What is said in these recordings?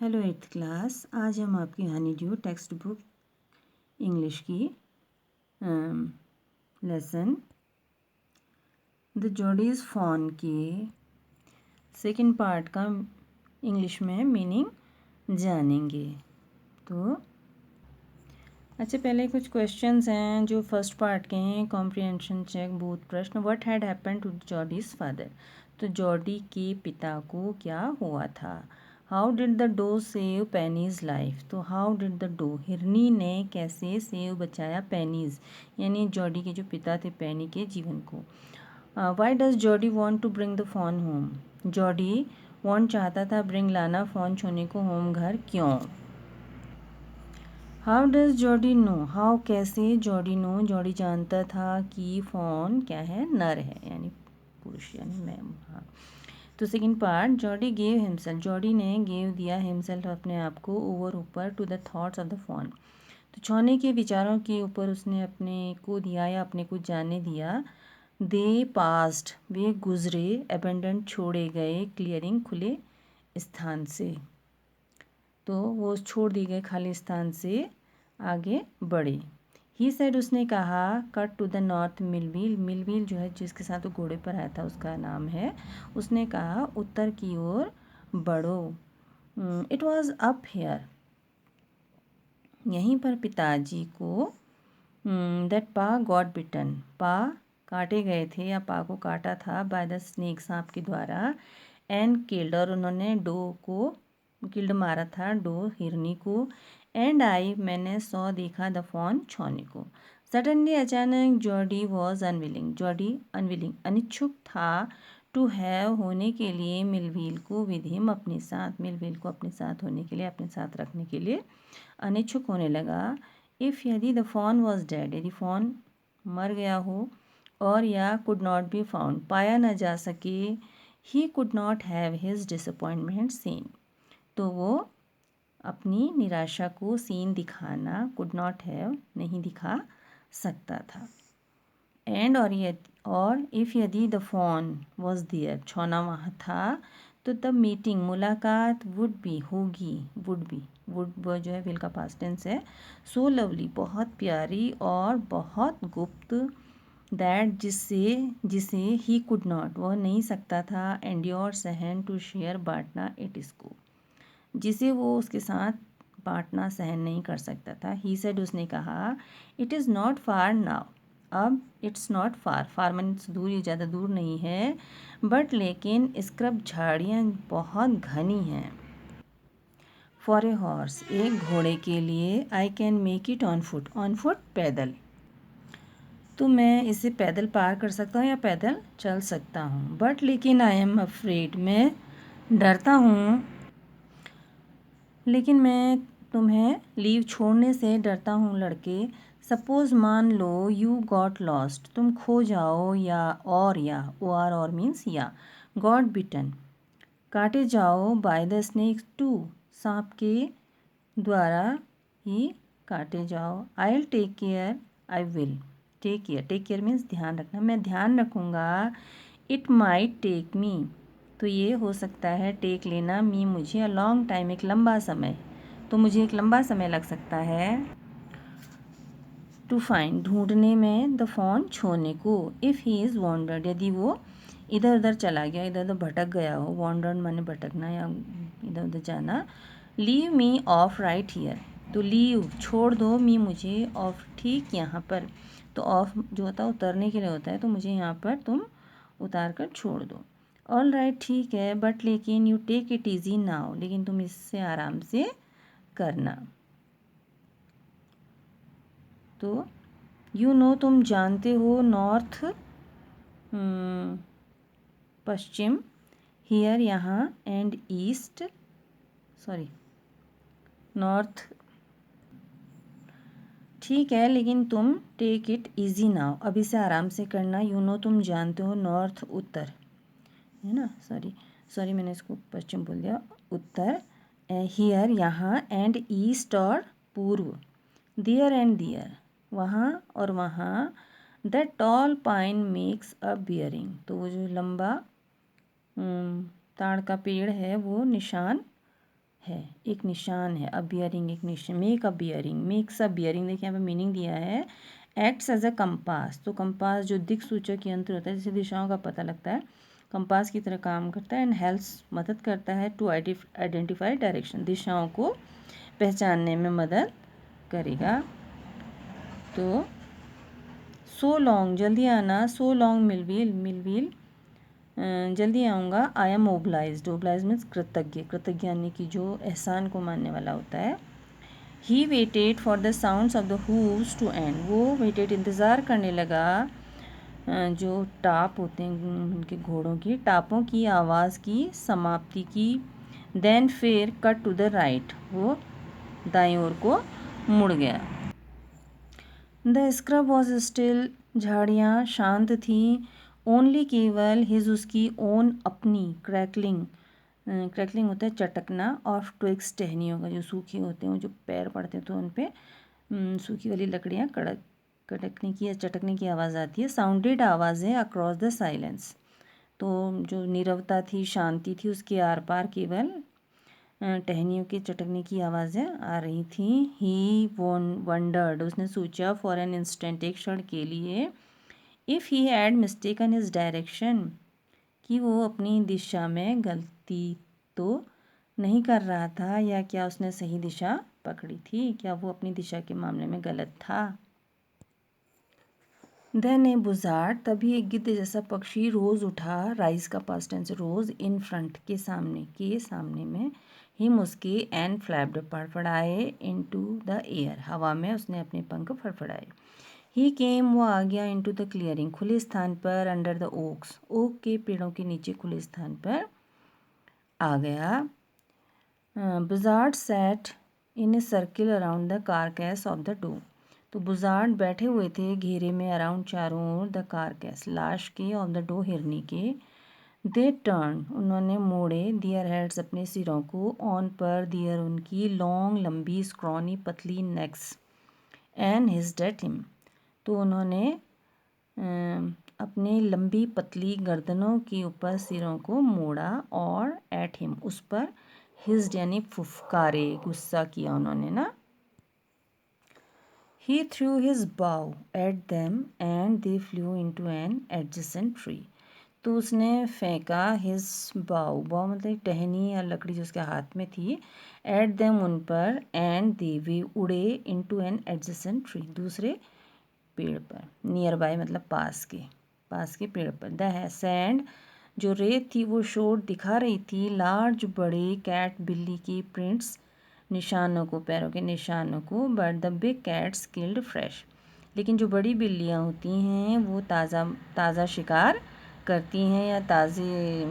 Hello 8th class. आज हम आपकी Honey due text book English की लेसन द जॉडीज़ फ़ॉन के सेकंड पार्ट का इंग्लिश में मीनिंग जानेंगे। तो अच्छा, पहले कुछ क्वेश्चंस हैं जो फर्स्ट पार्ट के हैं। कॉम्प्रिहेंशन चेक बोथ प्रश्न। What had happened to Jody's father, तो जॉडी के पिता को क्या हुआ था। How did the doe save Penny's life, तो हाउ डिड द डो, हिरनी ने कैसे सेव बचाया पेनीज यानी जॉडी के जो पिता थे पेनी के जीवन को। Why does Jody want to bring the fawn home, Jody want चाहता था ब्रिंग लाना फोन छोने को होम घर, क्यों। How does Jody know, how कैसे जॉडी नो, जॉडी जानता था कि फ़ोन क्या है, नर है यानी पुरुष यानी मैं। हाँ, तो second part, Jody gave himself, Jody ने गेव दिया हिमसेल्फ अपने आप को, ओवर ऊपर, to the thoughts of the fawn, तो छौने के विचारों के ऊपर उसने अपने को दिया या अपने को जाने दिया। दे पास्ट, वे गुजरे, अबेंडेंट छोड़े गए, क्लियरिंग खुले स्थान से, तो वो छोड़ दी गए खाली स्थान से आगे बढ़े। ही सेड, उसने कहा, cut to the north Millwheel, Millwheel जो है जिसके साथ वो घोड़े पर आया था उसका नाम है, उसने कहा उत्तर की ओर बढ़ो। इट वॉज अप हेयर, यहीं पर पिताजी को दैट पा गॉट बिटन, पा काटे गए थे या पा को काटा था, बाय द स्नेक, सांप के द्वारा, एंड किल्ड, और उन्होंने डो को किल्ड मारा था, डो हिरनी को, एंड आई मैंने सौ देखा, द फॉन छौने को। सडनली अचानक, Jody was unwilling, Jody unwilling अनिच्छुक था, टू हैव होने के लिए, मिलविल को विद हिम अपने साथ, मिलविल को अपने साथ होने के लिए अपने साथ रखने के लिए अनिच्छुक होने लगा। इफ़ यदि द फॉन वॉज डेड, यदि फॉन मर गया हो, और या कुड नॉट बी फाउंड, पाया न जा सके, he could not have his disappointment seen, तो वो अपनी निराशा को सीन दिखाना, कुड नॉट हैव नहीं दिखा सकता था। एंड और इफ़ यदि द फॉन वॉज देयर, छौना वहाँ था, तो तब मीटिंग मुलाकात वुड बी होगी, वुड बी, वुड वो जो है विल का पास्ट टेंस है, सो लवली बहुत प्यारी और बहुत गुप्त, दैट जिसे ही कुड नॉट वह नहीं सकता था, एंड्योर सहन, टू शेयर बांटना, इट इसको जिसे वो उसके साथ बांटना सहन नहीं कर सकता था। ही सेड, उसने कहा, it is not far now, अब it's not far, far means दूर, ये ज़्यादा दूर नहीं है, बट लेकिन स्क्रब झाड़ियाँ बहुत घनी हैं, फॉर ए हॉर्स एक घोड़े के लिए, I can make it on foot पैदल, तो मैं इसे पैदल पार कर सकता हूँ या पैदल चल सकता हूँ, बट लेकिन आई एम अफ्रेड, मैं डरता हूँ, लेकिन मैं तुम्हें लीव छोड़ने से डरता हूँ लड़के। सपोज़ मान लो, यू गॉट लॉस्ट, तुम खो जाओ, या ओ आर और मीन्स या, गॉट बिटन काटे जाओ, बाय द स्नेक टू सांप के द्वारा ही काटे जाओ, I will take care, I will take care means ध्यान रखना, मैं ध्यान रखूँगा, इट माइट टेक मी, तो ये हो सकता है टेक लेना, मी मुझे, अ लॉन्ग टाइम एक लंबा समय, तो मुझे एक लंबा समय लग सकता है, टू फाइंड ढूंढने में, द फोन छोने को, इफ़ ही इज़ वॉन्डर्ड यदि वो इधर उधर चला गया, इधर उधर भटक गया हो, वॉन्डर्ड माने भटकना या इधर उधर जाना, leave me of right here, तो लीव छोड़ दो, मी मुझे, ऑफ ठीक यहाँ पर, तो ऑफ जो होता है उतरने के लिए होता है, तो मुझे यहाँ पर तुम उतार कर छोड़ दो। ऑल राइट ठीक है, बट लेकिन you take it easy now, लेकिन तुम इससे आराम से करना, तो यू नो तुम जानते हो, नॉर्थ पश्चिम, हियर यहाँ, एंड ईस्ट, सॉरी नॉर्थ, ठीक है, लेकिन तुम टेक इट इजी नाउ, अब इसे आराम से करना, यू नो तुम जानते हो, नॉर्थ उत्तर है ना, सॉरी मैंने इसको पश्चिम बोल दिया, उत्तर, हियर यहाँ, एंड ईस्ट और पूर्व, देयर एंड देयर वहाँ और वहाँ, the tall pine makes a bearing, तो वो जो लंबा ताड़ का पेड़ है वो निशान है, एक निशान है। अबियरिंग एक निशान, मेक अबियरिंग, मेक्स अबियरिंग, देखिए यहाँ पे मीनिंग दिया है। एक्ट्स एज अ कंपास, तो कंपास जो दिक सूचक यंत्र होता है जिससे दिशाओं का पता लगता है, कंपास की तरह काम करता है। एंड हेल्प्स, मदद करता है टू आइडेंटिफाई डायरेक्शन, दिशाओं को पहचानने में मदद करेगा। तो सो लॉन्ग, जल्दी आना, सो लॉन्ग मिलविल जल्दी आऊँगा। आई एम ओबलाइज्ड, ओबलाइज मीन्स कृतज्ञ, कृतज्ञ यानी कि जो एहसान को मानने वाला होता है। He waited for the sounds of the hooves to end, वो वेटेड इंतज़ार करने लगा जो टाप होते हैं उनके घोड़ों की, टापों की आवाज़ की समाप्ति की। देन फिर कट टू द राइट, वो दाईं ओर को मुड़ गया। द स्क्रब वॉज स्टिल, झाड़ियाँ शांत थीं। ओनली केवल हिज, उसकी, ओन अपनी, क्रैकलिंग, क्रैकलिंग होता है चटकना, ऑफ ट्विग्स, टहनियों का, जो सूखी होते हैं जो पैर पड़ते हैं तो उन पर सूखी वाली लकड़ियाँ कड़कने की या चटकने की आवाज़ आती है। साउंडेड, आवाज़ें, अक्रॉस द साइलेंस, तो जो नीरवता थी, शांति थी, उसके आर पार केवल टहनियों के चटकने की आवाज़ें आ रही थीं। ही वंडर्ड, उसने सोचा, फॉर एन इंस्टेंट, एक क्षण के लिए, if he had mistaken his direction, कि वो अपनी दिशा में गलती तो नहीं कर रहा था, या क्या उसने सही दिशा पकड़ी थी, क्या वो अपनी दिशा के मामले में गलत था। देन ए बुज़ार्ड, तभी एक गिद्ध जैसा पक्षी रोज़ उठा, राइज का past tense rose, in front के सामने में, हिम उसके, एंड फ्लैप्ड, फड़फड़ाए, इनटू द एयर, हवा में उसने अपने पंख फड़फड़ाए। ही केम, वो आ गया, इनटू द क्लियरिंग, खुले स्थान पर, अंडर द ओक्स, ओक के पेड़ों के नीचे खुले स्थान पर आ गया। Buzzard sat in a circle around the carcass of the doe, तो बुज़ार्ड बैठे हुए थे घेरे में, अराउंड, चारों ओर, द कारकैस, लाश के, ऑफ द डो, हिरनी के। दे टर्न, उन्होंने मोड़े, दियर हेड्स, अपने सिरों को, ऑन पर, दियर उनकी, लॉन्ग, लंबी, स्क्रॉनी, पतली, नेक्स, एंड हिज डेट हिम, तो उन्होंने अपने लंबी पतली गर्दनों के ऊपर सिरों को मोड़ा, और एट हिम, उस पर, हिज यानी फुफकारे, गुस्सा किया उन्होंने ना। He threw his bow at them and they flew into an adjacent tree, तो उसने फेंका his bow, bow मतलब टहनी या लकड़ी जो उसके हाथ में थी, at them, उन पर, and they, वे उड़े, into an adjacent tree, दूसरे पेड़ पर, नियर बाय मतलब पास के पेड़ पर। द सैंड, जो रेत थी, वो शोर दिखा रही थी, लार्ज, बड़े, कैट, बिल्ली की, प्रिंट्स, निशानों को, पैरों के निशानों को, but the big cats killed fresh, लेकिन जो बड़ी बिल्लियाँ होती हैं वो ताज़ा शिकार करती हैं, या ताज़े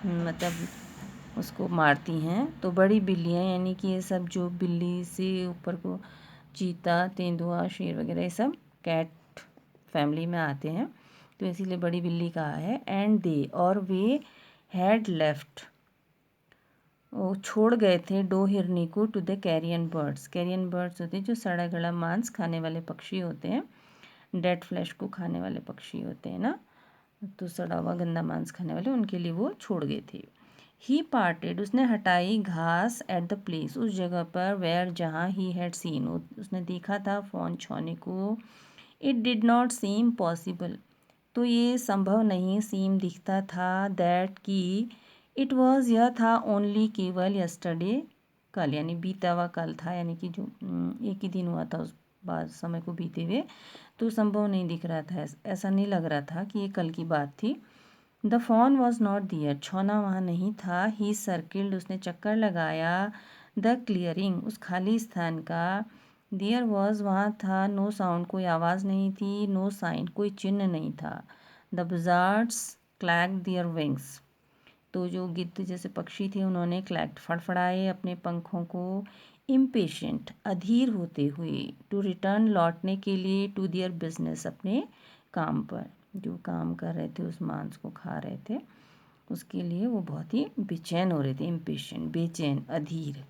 मतलब उसको मारती हैं। तो बड़ी बिल्लियाँ यानी कि ये सब जो बिल्ली से ऊपर को चीता, तेंदुआ, शेर वगैरह, ये सब कैट फैमिली में आते हैं, तो इसीलिए बड़ी बिल्ली कहा है। एंड दे, और वे, हैड लेफ्ट, वो छोड़ गए थे, डो, हिरनी को, to the carrion birds, carrion birds होते हैं जो सड़ा गला मांस खाने वाले पक्षी होते हैं, डेड फ्लैश को खाने वाले पक्षी होते हैं ना, तो सड़ा हुआ गंदा मांस खाने वाले, उनके लिए वो छोड़ गए थे। ही पार्टेड, उसने हटाई घास, एट द प्लेस, उस जगह पर, वेयर, जहाँ, ही हैड सीन, उसने देखा था, फॉन, छौने को। It did not seem possible, तो ये संभव नहीं, सीम दिखता था, दैट की, इट वॉज, यह था, ओनली केवल, यस्टरडे, कल, यानी बीता हुआ कल था, यानी कि जो एक ही दिन हुआ था उस बाद समय को बीते हुए, तो संभव नहीं दिख रहा था, ऐसा नहीं लग रहा था कि ये कल की बात थी। द फॉन वॉज नॉट दियर, छौना वहाँ नहीं था। ही सर्किल्ड, उसने चक्कर लगाया, द क्लियरिंग, उस खाली स्थान का। देयर वॉज, वहाँ था, नो साउंड, कोई आवाज़ नहीं थी, नो साइन, कोई चिन्ह नहीं था। द बुज़ार्ड्स क्लैक्ड देयर विंग्स, तो जो गिद्ध जैसे पक्षी थे उन्होंने क्लैक्ड, फड़फड़ाए अपने पंखों को, इम्पेशेंट, अधीर होते हुए, टू रिटर्न, लौटने के लिए, टू देयर बिजनेस, अपने काम पर, जो काम कर रहे थे, उस मांस को खा रहे थे, उसके लिए वो बहुत ही बेचैन हो रहे थे, इम्पेशेंट, बेचैन, अधीर।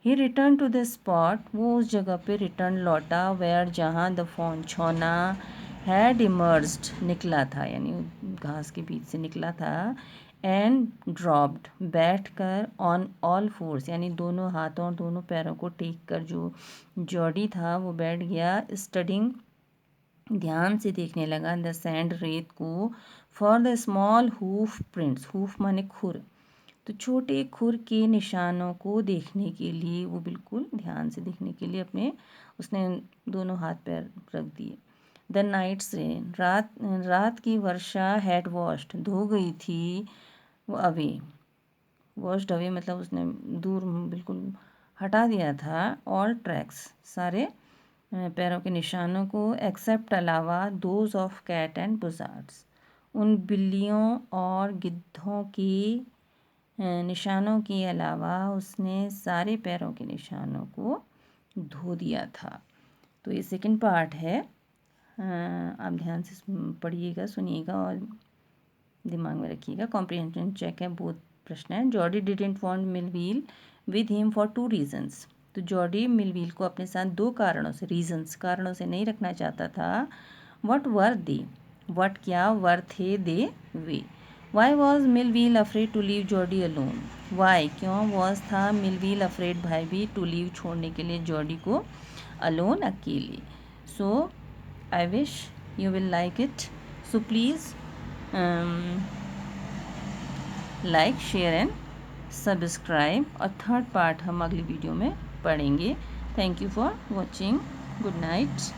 ही रिटर्न टू द स्पॉट, वो उस जगह पे रिटर्न, लौटा, वेयर, जहाँ, द फॉन, छौना, हैड इमर्ज्ड, निकला था, यानी घास के बीच से निकला था, एंड ड्रॉप्ड, बैठ कर, ऑन ऑल फोर्स यानी दोनों हाथों और दोनों पैरों को टेक कर जो जॉडी था वो बैठ गया, स्टडिंग ध्यान से देखने लगा, द सैंड रेत को, for the small hoof prints, hoof माने खुर, तो छोटे खुर के निशानों को देखने के लिए, वो बिल्कुल ध्यान से देखने के लिए अपने उसने दोनों हाथ पैर रख दिए। द नाइट्स रेन, रात की वर्षा, हैड वॉश्ड, धो गई थी वो अवे, वॉश्ड अवे मतलब उसने दूर बिल्कुल हटा दिया था, ऑल ट्रैक्स, सारे पैरों के निशानों को, एक्सेप्ट अलावा दोज ऑफ कैट एंड बुज़ार्ड्स, उन बिल्लियों और गिद्धों के निशानों के अलावा उसने सारे पैरों के निशानों को धो दिया था। तो ये सेकंड पार्ट है, आप ध्यान से पढ़िएगा, सुनिएगा और दिमाग में रखिएगा। कॉम्प्रिहेंशन चेक है, बहुत प्रश्न है। Jordi didn't want Millville with him for 2 reasons, तो जॉर्डी मिलविल को अपने साथ 2 कारणों से, रीजंस कारणों से नहीं रखना चाहता था। व्हाट वर दे, व्हाट क्या, वर थे, दे वे। Why was Millwheel afraid to leave Jody alone, why क्यों, वॉज था, मिलविल अफ्रेड भाई भी, टू लीव छोड़ने के लिए जॉर्डी को, अलोन अकेले। So I wish you will like it, so please like, share and subscribe, और थर्ड पार्ट हम अगली वीडियो में पढ़ेंगे। Thank you for watching, good night.